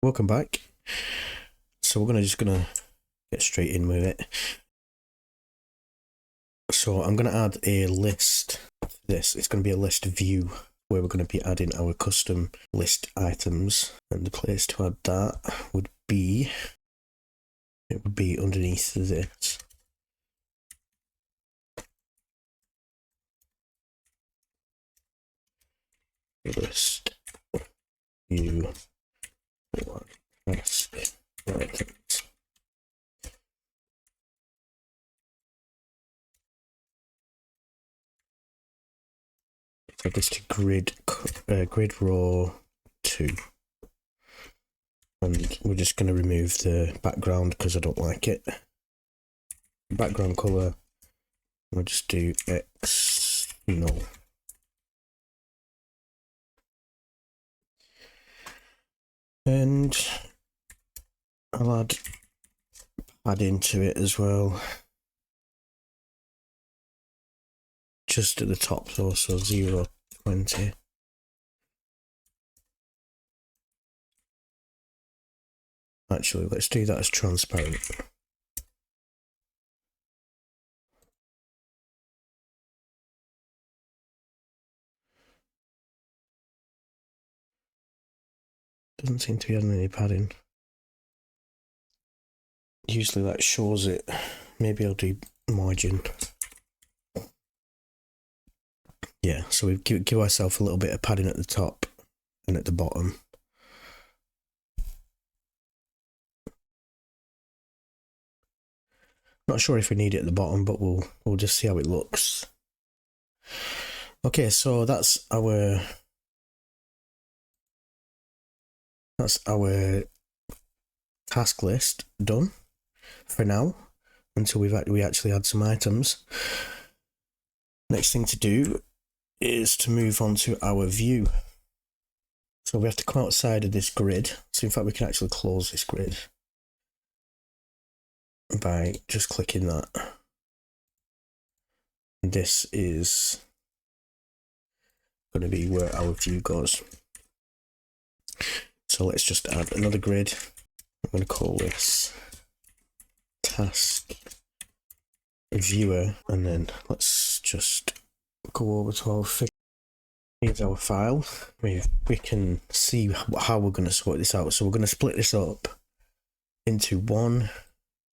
Welcome back. So we're just gonna get straight in with it. So I'm gonna add a list to this. It's gonna be a list view where we're gonna be adding our custom list items, and the place to add that would be underneath this. List view for list items. Set this to grid row 2, and we're just going to remove the background because I don't like it. Background color, we'll just do X null. And I'll add padding to it as well, just at the top though, so 0.20. Actually, let's do that as transparent. Doesn't seem to be adding any padding. Usually that shows it. Maybe I'll do margin. Yeah, so we give ourselves a little bit of padding at the top and at the bottom. Not sure if we need it at the bottom, but we'll just see how it looks. Okay, so that's our task list done for now, until we actually add some items. Next thing to do is to move on to our view. So we have to come outside of this grid. So in fact, we can actually close this grid by just clicking that. And this is going to be where our view goes. So let's just add another grid. I'm going to call this task viewer, and then let's just go over to our Figma. Here's our file. We can see how we're going to sort this out. So we're going to split this up into 1,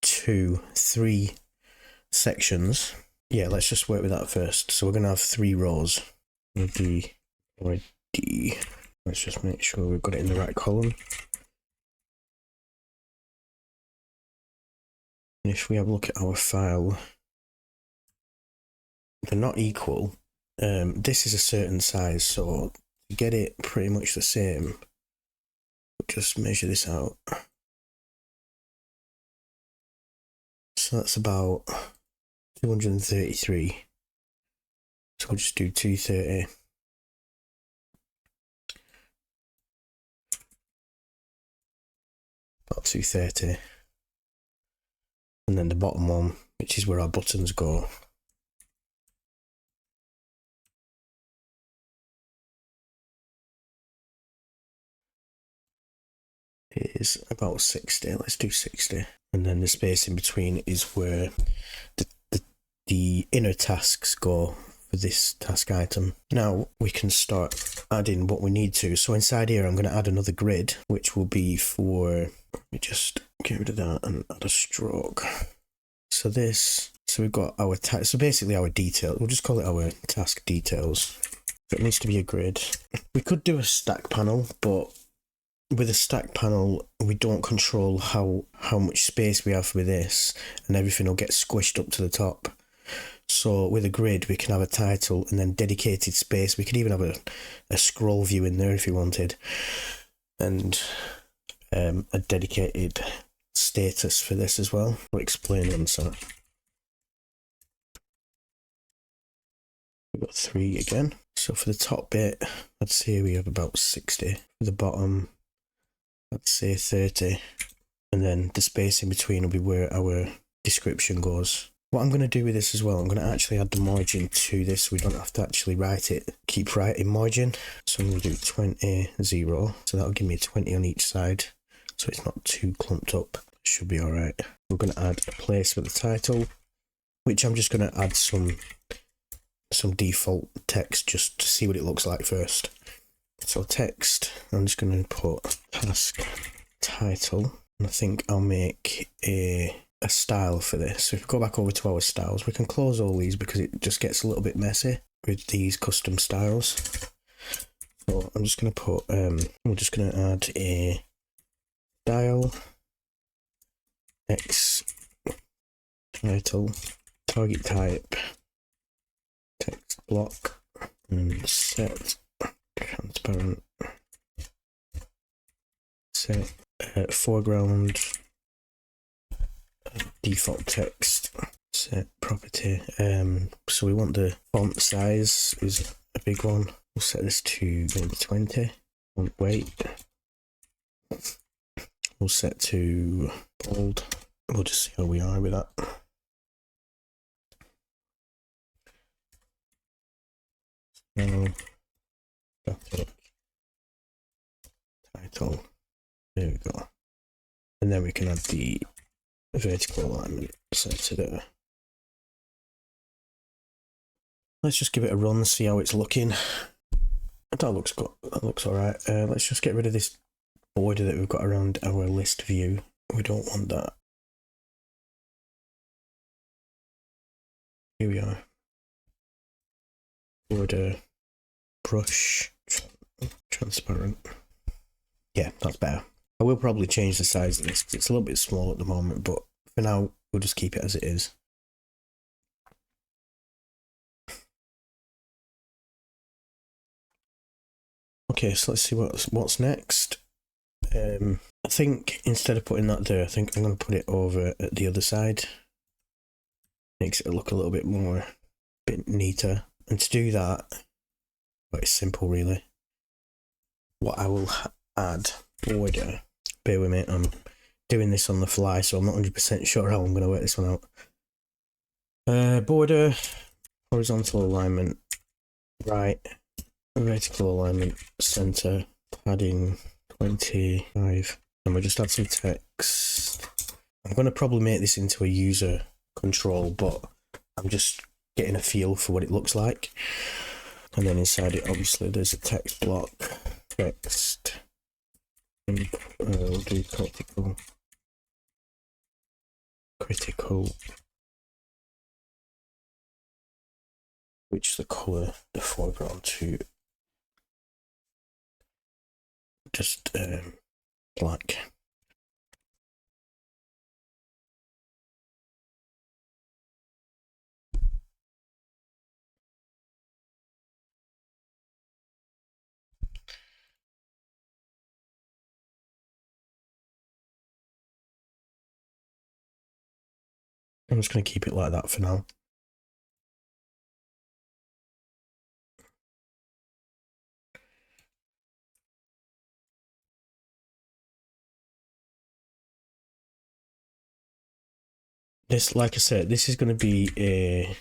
2, 3 sections. Yeah, let's just work with that first. So we're going to have 3 rows. ID. Let's just make sure we've got it in the right column. And if we have a look at our file, they're not equal. This is a certain size, so to get it pretty much the same, we'll just measure this out. So that's about 233. So we'll just do 230. About 230. And then the bottom one, which is where our buttons go, is about 60. Let's do 60. And then the space in between is where the inner tasks go for this task item. Now we can start adding what we need to. So inside here, I'm going to add another grid, which will be for, let me just get rid of that and add a stroke. So we've got our so basically our detail, we'll just call it our task details. So it needs to be a grid. We could do a stack panel, but with a stack panel, we don't control how much space we have with this, and everything will get squished up to the top. So with a grid, we can have a title and then dedicated space. We could even have a scroll view in there if you wanted, and a dedicated status for this as well. We'll explain on that. We've got 3 again. So for the top bit, I'd say we have about 60. For the bottom, I'd say 30. And then the space in between will be where our description goes. What I'm going to do with this as well, I'm going to actually add the margin to this so we don't have to actually write it, keep writing margin. So I'm going to do 20, 0. So that'll give me a 20 on each side. so it's not too clumped up. It should be all right. We're going to add a place for the title, which I'm just going to add some default text just to see what it looks like first. So text, I'm just going to put task title, and I think I'll make a style for this. So if we go back over to our styles, we can close all these because it just gets a little bit messy with these custom styles. So I'm just going to put, we're just going to add a style, X title, target type, text block, and set transparent, set foreground, default text, set property. So we want the font size is a big one. We'll set this to maybe 20. Font weight. We'll set to bold. We'll just see how we are with that. Now, static title. There we go. And then we can add the vertical alignment set to there. Let's just give it a run, see how it's looking. That looks good. That looks alright. Let's just get rid of this border that we've got around our list view. We don't want that. Here we are. Border, brush, transparent. Yeah, that's better. I will probably change the size of this because it's a little bit small at the moment, but for now, we'll just keep it as it is. Okay, so let's see what's next. I think instead of putting that there, I think I'm going to put it over at the other side. Makes it look a little bit more, bit neater. And to do that, well, it's simple really. What I will add, border, bear with me, I'm doing this on the fly, so I'm not 100% sure how I'm going to work this one out. Border, horizontal alignment, right, vertical alignment, center, padding 25, and we'll just add some text. I'm going to probably make this into a user control, but I'm just getting a feel for what it looks like. And then inside it, obviously, there's a text block, text, and we'll do critical, which the color, the foreground to just black. I'm just going to keep it like that for now. This, like I said, this is going to be a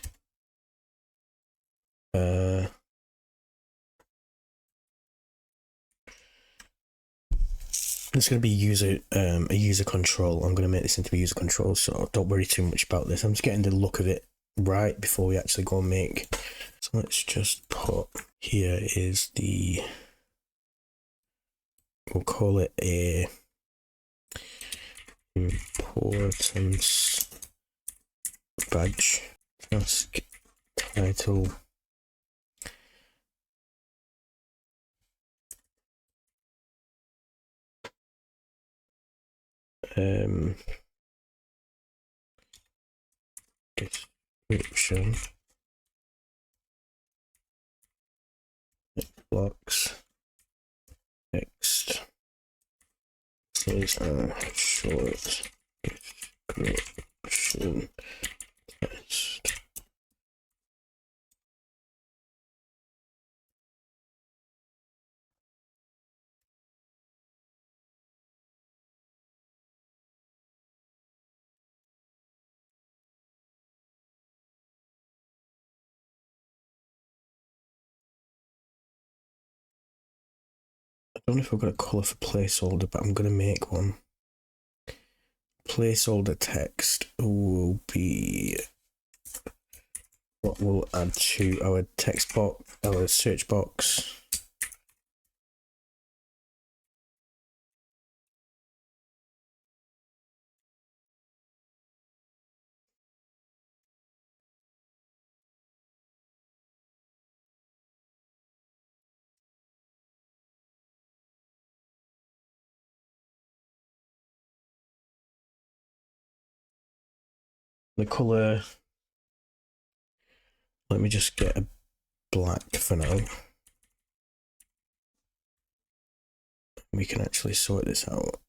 it's going to be a user control. I'm going to make this into a user control, so don't worry too much about this. I'm just getting the look of it right before we actually go and make. So let's just put, here is the, we'll call it a importance badge, task title, description, blocks, text, says short description text. I don't know if I've got a colour for placeholder, but I'm going to make one. placeholder text will be what we'll add to our text box, our search box. The color, let me just get a black for now. We can actually sort this out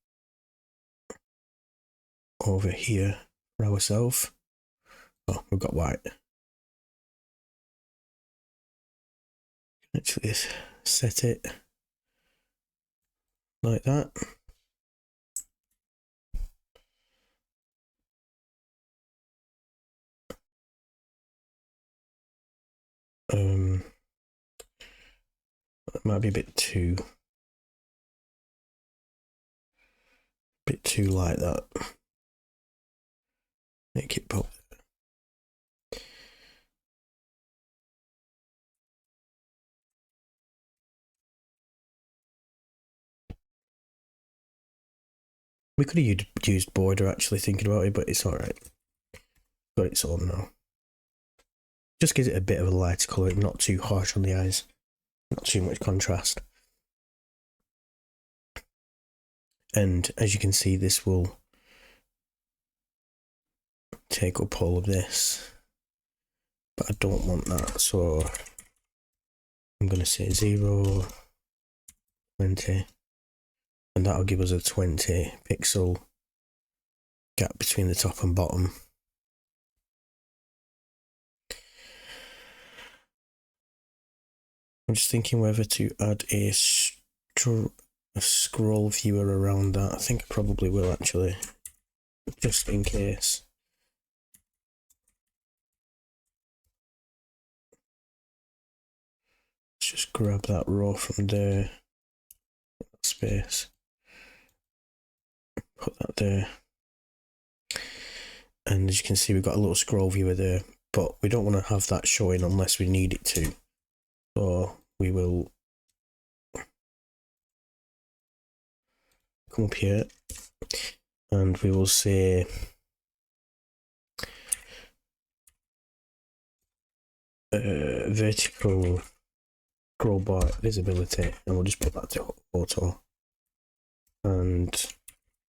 over here for ourselves. Oh, we've got white. Actually set it like that. It might be a bit too like that. Make it pop. We could have used border actually thinking about it, but it's alright. Got its own now. Just gives it a bit of a lighter colour, not too harsh on the eyes, not too much contrast. And as you can see, this will take up all of this, but I don't want that, so I'm going to say 0, 20, and that'll give us a 20 pixel gap between the top and bottom. I'm just thinking whether to add a scroll viewer around that. I think I probably will actually, just in case. Let's just grab that row from there, space, put that there. And as you can see, we've got a little scroll viewer there, but we don't want to have that showing unless we need it to. So we will come up here and we will say vertical scroll bar visibility, and we'll just put that to auto, and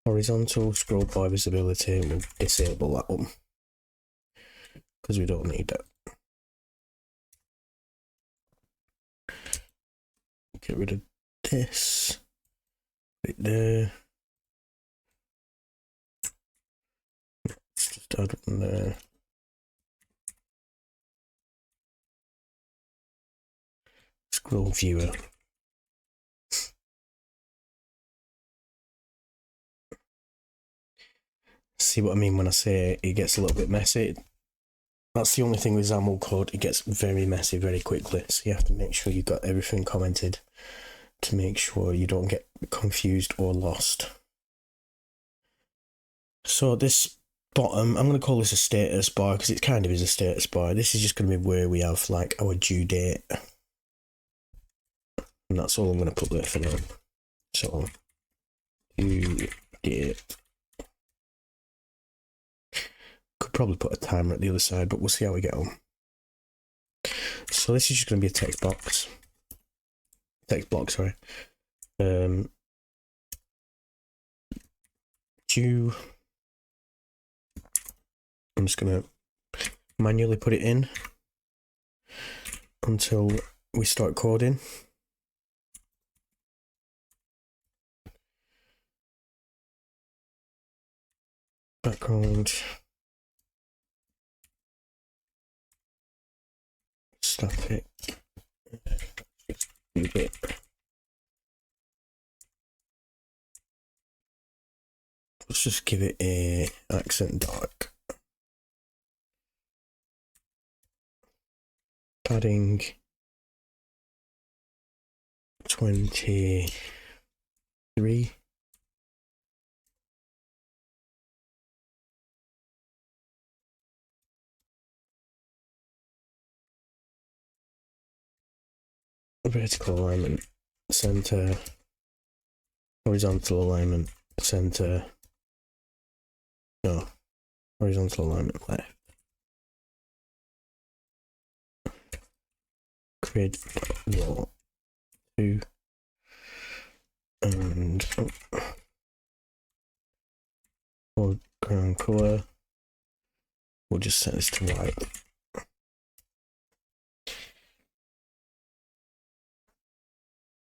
horizontal scroll bar visibility, we'll disable that one because we don't need that. Get rid of this, put it there. Let's just add one there. Scroll viewer. See what I mean when I say it gets a little bit messy? That's the only thing with XAML code, it gets very messy very quickly, so you have to make sure you've got everything commented to make sure you don't get confused or lost. So this bottom, I'm going to call this a status bar because it kind of is a status bar. This is just going to be where we have like our due date, and that's all I'm going to put there for now. So due date. Could probably put a timer at the other side, but we'll see how we get on. So this is just going to be a text box. Text block, sorry. Due. I'm just going to manually put it in until we start coding. Background. Static. Let's just give it a accent dark. Padding 23. vertical alignment, center, horizontal alignment, center, no, horizontal alignment left. Grid wall 2 and foreground color. We'll just set this to white.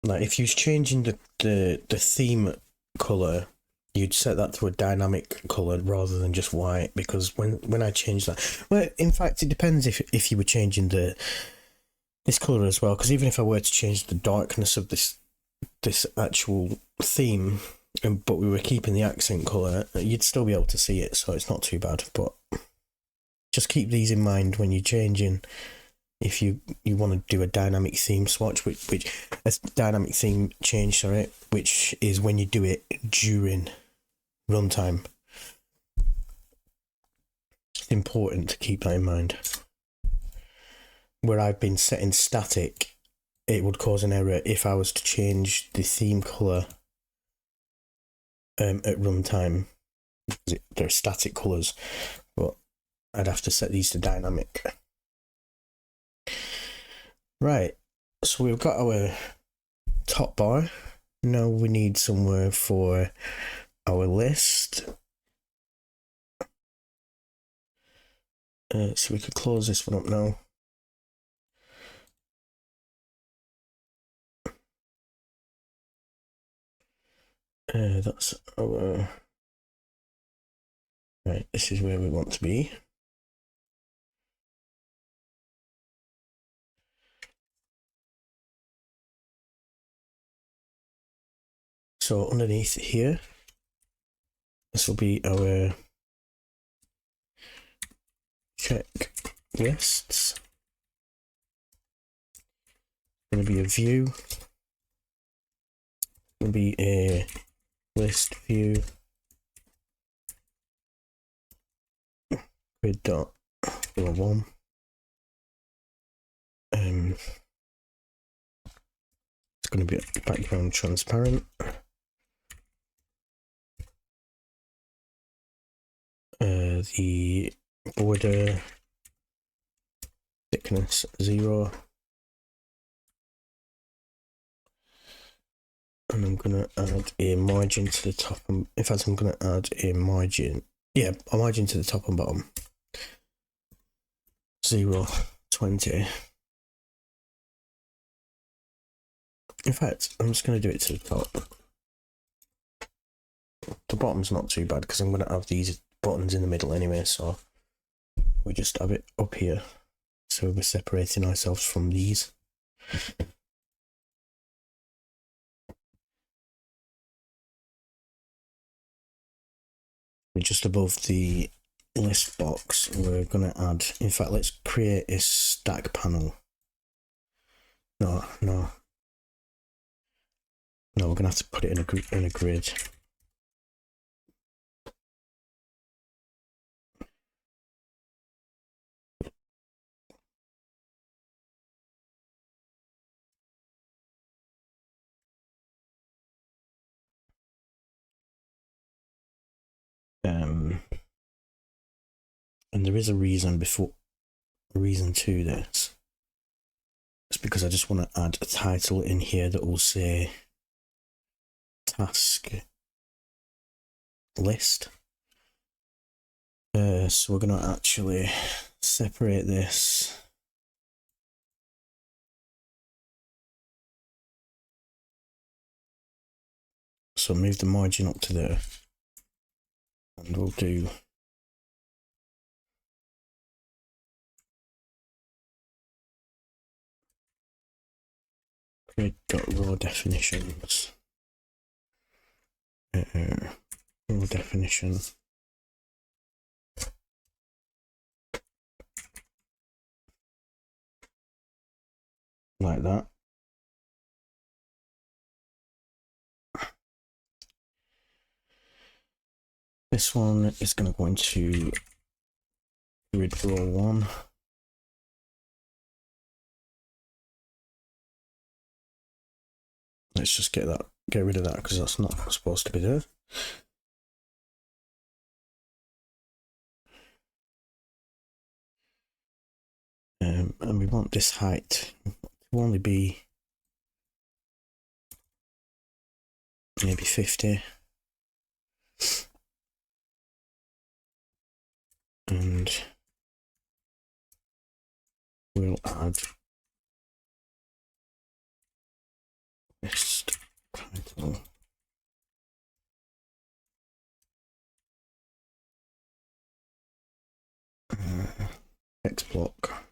Like if you're changing the theme color, you'd set that to a dynamic color rather than just white, because when I change that, well, in fact, it depends if you were changing this color as well, because even if I were to change the darkness of this actual theme, but we were keeping the accent color, you'd still be able to see it, so it's not too bad. But just keep these in mind when you're changing. If you want to do a dynamic theme swatch, which a dynamic theme change, sorry, which is when you do it during runtime. It's important to keep that in mind. Where I've been setting static, it would cause an error if I was to change the theme color at runtime. They're static colors, but I'd have to set these to dynamic. Right, so we've got our top bar. Now we need somewhere for our list. So we could close this one up now. That's our... Right, this is where we want to be. So underneath here, this will be our checklists. Going to be a view. Going to be a list view. Grid.1. It's going to be background transparent. The border thickness 0, and I'm gonna add a margin to the top. In fact, I'm gonna add a margin. Yeah, a margin to the top and bottom. 0.20. In fact, I'm just gonna do it to the top. The bottom's not too bad because I'm gonna have these buttons in the middle anyway, so we just have it up here. So we're separating ourselves from these. We're just above the list box. We're gonna add, in fact, let's create a stack panel. No, we're gonna have to put it in a grid. And there is a reason to this. It's because I just want to add a title in here that will say task list. So we're going to actually separate this. So move the margin up to there. And we'll do grid.raw definitions. Raw definition. Like that. This one is going to go into grid raw 1. Let's just get rid of that because that's not supposed to be there. And we want this height to only be maybe 50. And we'll add this title. Text block.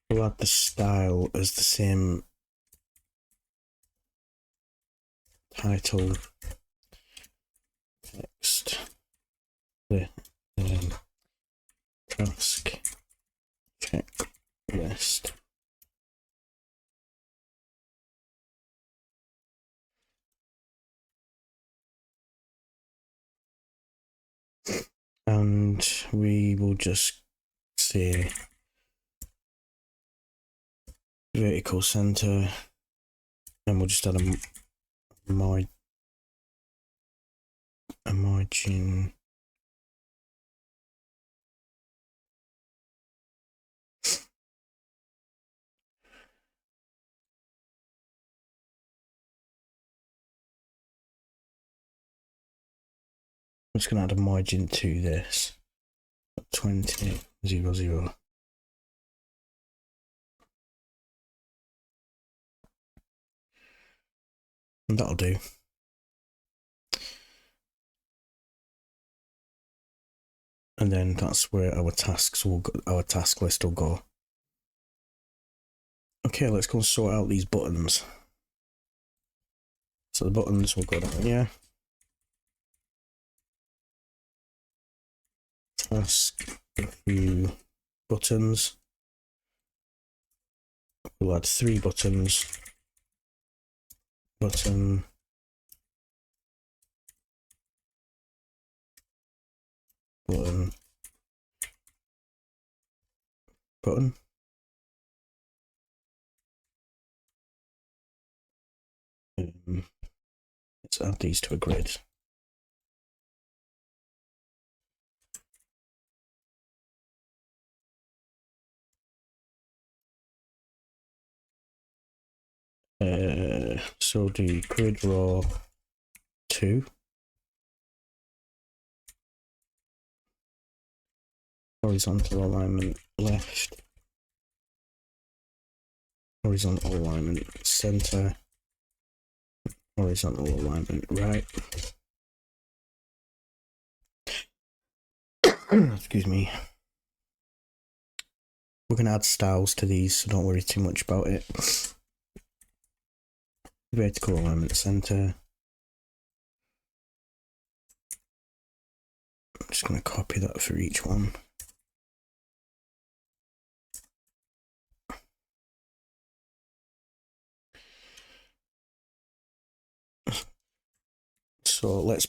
We'll add the style as the same title text, the task checklist. And we will just say vertical center, and we'll just add a margin. I'm just going to add a margin to this, 20, 0, 0. And that'll do. And then that's where our tasks will go, our task list will go. Okay, let's go and sort out these buttons. So the buttons will go down here. Task, view, buttons. We'll add 3 buttons. Button. Button. Button. Let's add these to a grid. So do grid row 2. Horizontal alignment left. Horizontal alignment center. Horizontal alignment right. Excuse me. We're going to add styles to these, so don't worry too much about it. Vertical alignment center. I'm just going to copy that for each one. So let's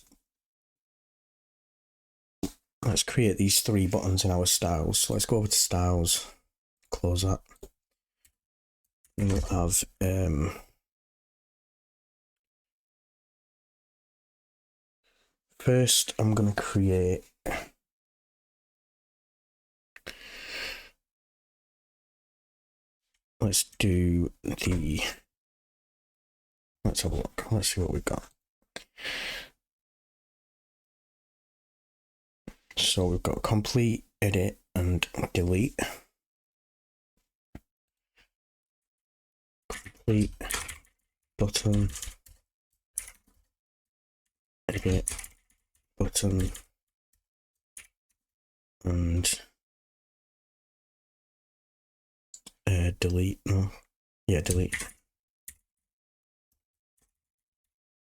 create these 3 buttons in our styles. So let's go over to styles, close that. And we'll have first I'm going to create let's have a look. Let's see what we've got. So we've got complete, edit, and delete. Complete, button, edit, button, and delete. No, yeah, delete.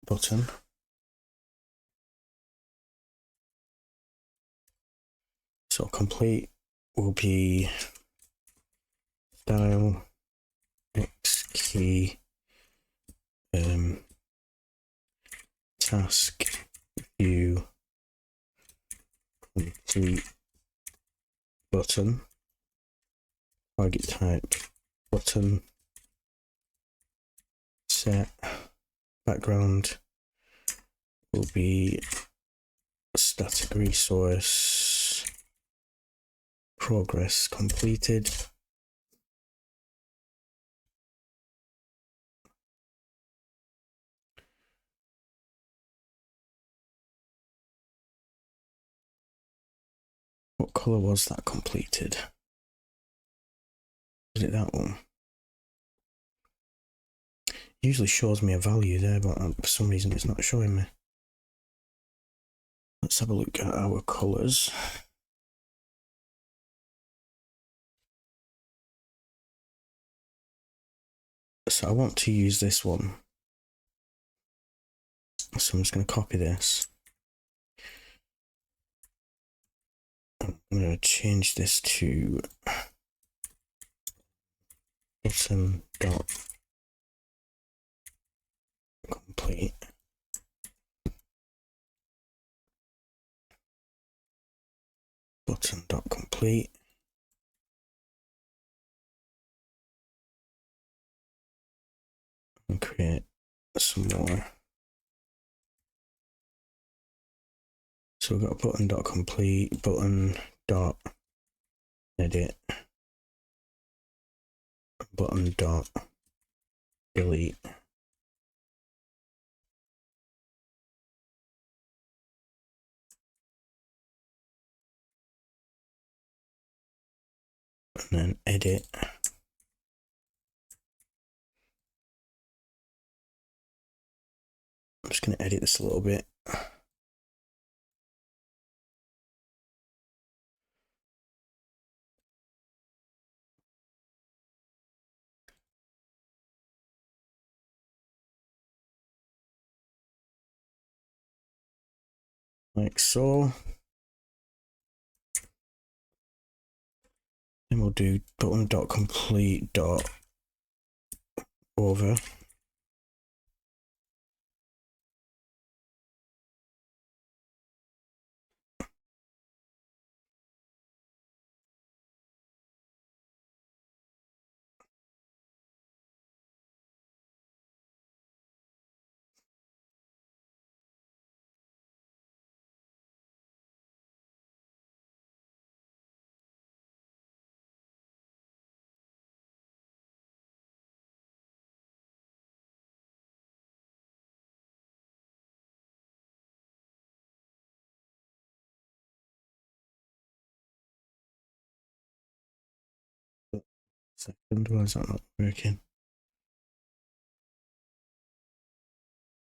Button. So complete will be style x key task view complete button target type button set background will be static resource progress completed. What color was that completed? Was it that one? Usually shows me a value there, but for some reason it's not showing me. Let's have a look at our colors. So I want to use this one. So I'm just going to copy this. I'm going to change this to button dot complete. Button dot complete. And create some more. So we've got button dot complete, button dot edit, button dot delete. And then edit. I'm just going to edit this a little bit. Like so. Then we'll do button dot complete dot over. Second, why is that not working?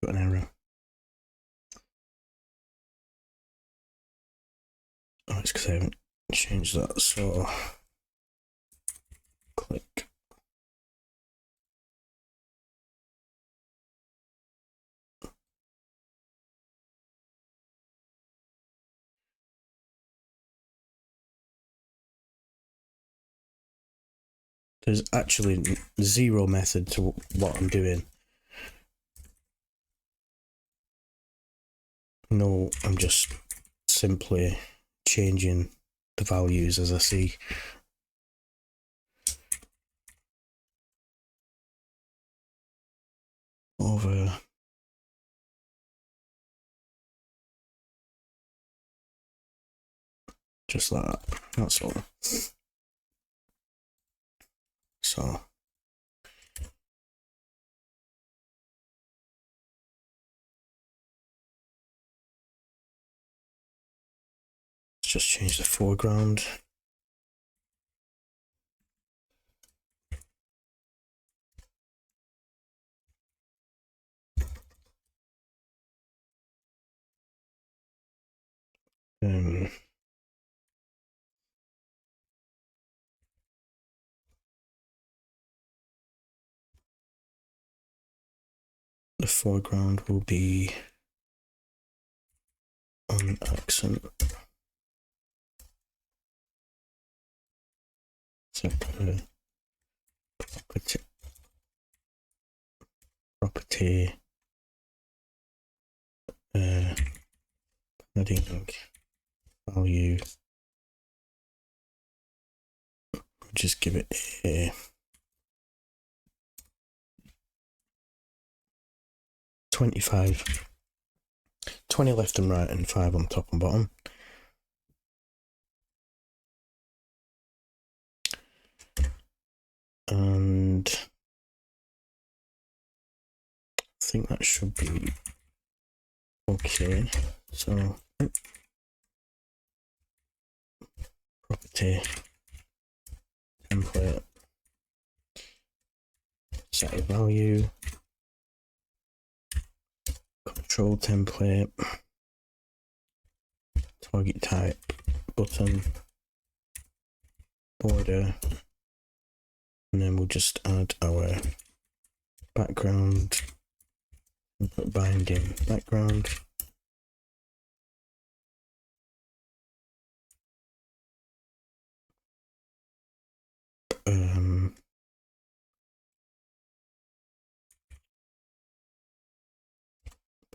Got an error. Oh, it's because I haven't changed that, so click. There's actually zero method to what I'm doing. No, I'm just simply changing the values as I see. Over. Just like that, that's all. So let's just change the foreground. The foreground will be on accent. So property padding value. Just give it a 25, 20 left and right and 5 on top and bottom. And I think that should be okay. So property template, set a value, control template, target type, button, border, and then we'll just add our background, put binding background.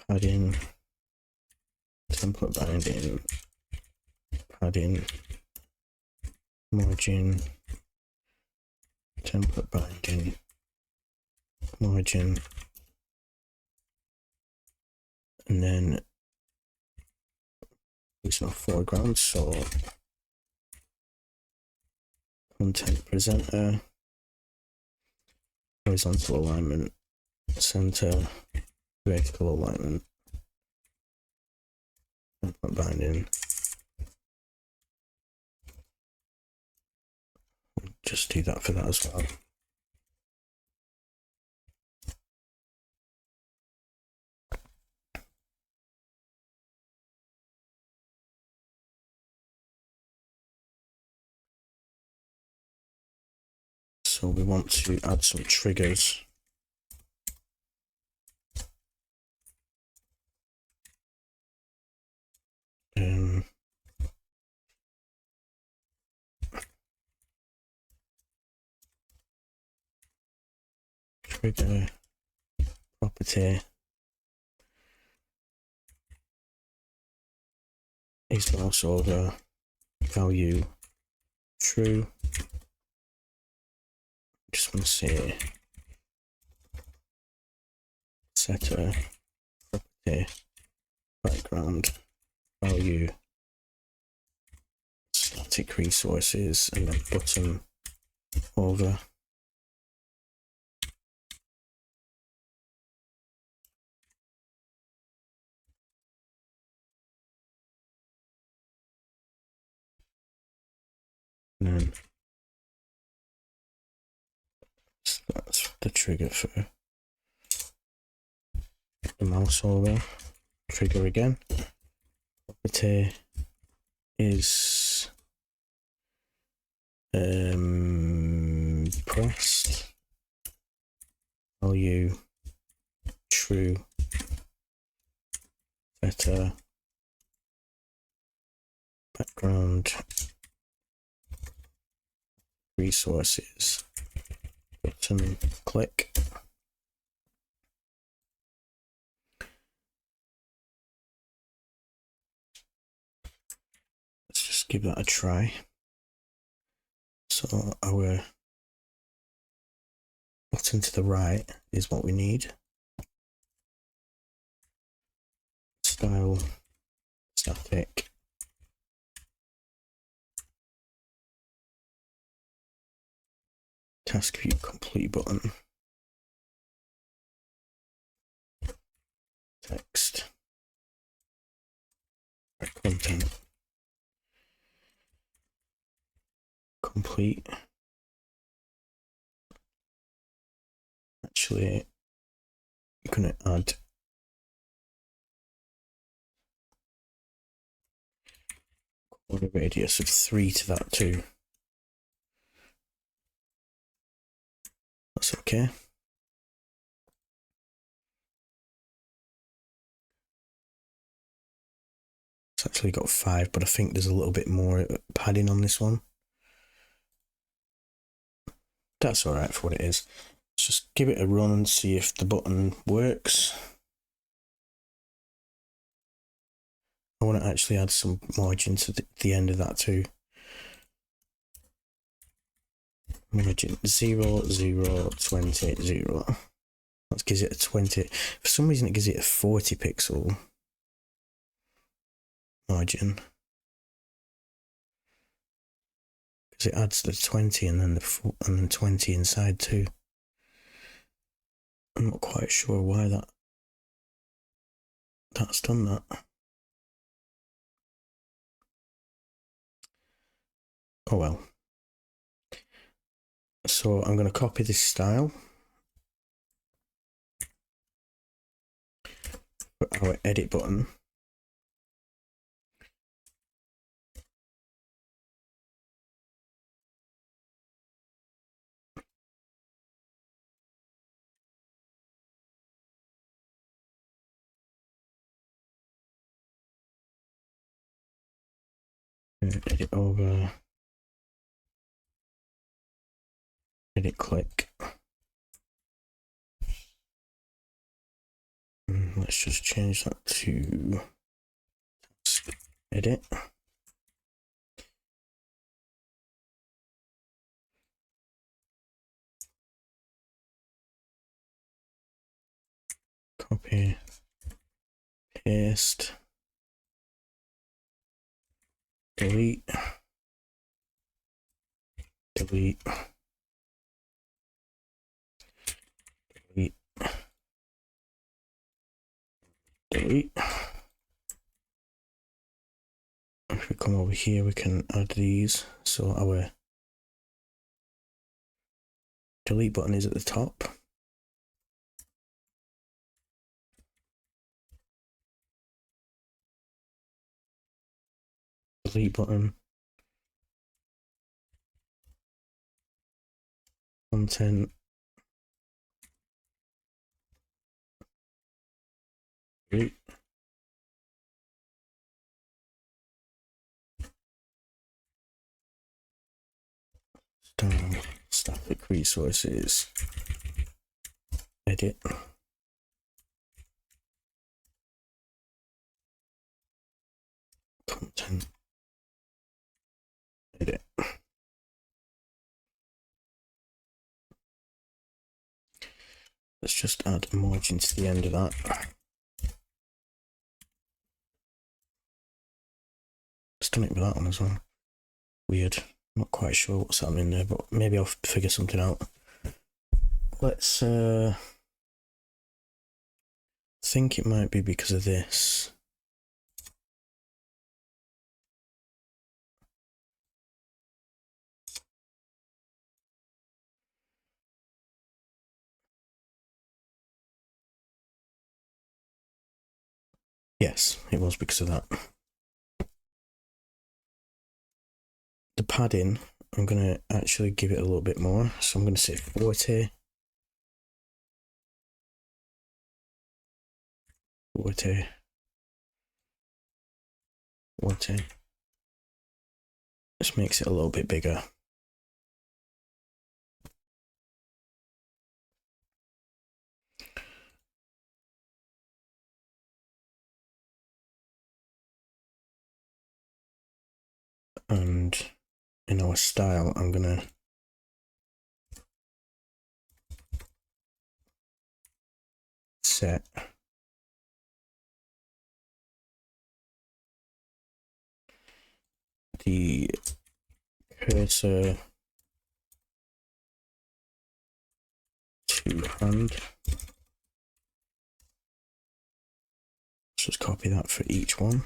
Padding, template binding, padding, margin, template binding, margin, and then there's no foreground, so content presenter, horizontal alignment, center, vertical alignment, template binding. Just do that for that as well. So we want to add some triggers. Trigger property is mouse over value true. Just want to say setter property background value static resources, and then button over. And then that's the trigger for the mouse over. Trigger again. Property is pressed. Value true. Better. Background. Resources. Button click. Let's just give that a try. So our button to the right is what we need. Style static. Task view complete button. Text. Content. Complete. Actually, I'm gonna add corner radius of 3 to that too. That's okay. It's actually got 5, but I think there's a little bit more padding on this one. That's alright for what it is. Let's just give it a run and see if the button works. I want to actually add some margin to the end of that too. Margin 0, 0, 20, 0. That gives it a 20. For some reason, it gives it a 40 pixel margin. Because it adds the 20 and then and then 20 inside too. I'm not quite sure why that's done that. Oh well. So I'm going to copy this style. Put our edit button. Edit over. Edit click. Let's just change that to edit. Copy, paste, delete, delete, delete, delete. If we come over here, we can add these. So our delete button is at the top. Delete button. Content. Delete. Style, static resources. Edit. Content. Edit. Let's just add a margin to the end of that. Just done it with that one as well. Weird. Not quite sure what's happening there, but maybe I'll figure something out. Let's think it might be because of this. Yes, it was because of that. The padding, I'm going to actually give it a little bit more. So I'm going to say 40. 40. 40. This makes it a little bit bigger. And in our style, I'm gonna set the cursor to hand. Let's just copy that for each one.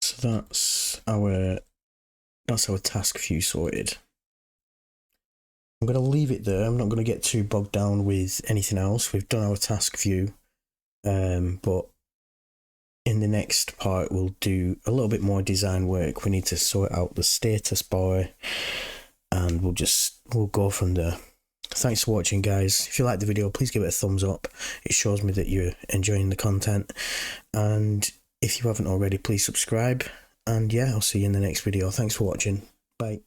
So that's our task view sorted. I'm going to leave it there. I'm not going to get too bogged down with anything else. We've done our task view, but in the next part we'll do a little bit more design work. We need to sort out the status bar, and we'll go from there. Thanks for watching, guys. If you like the video, please give it a thumbs up. It shows me that you're enjoying the content. And if you haven't already, please subscribe. And yeah, I'll see you in the next video. Thanks for watching. Bye.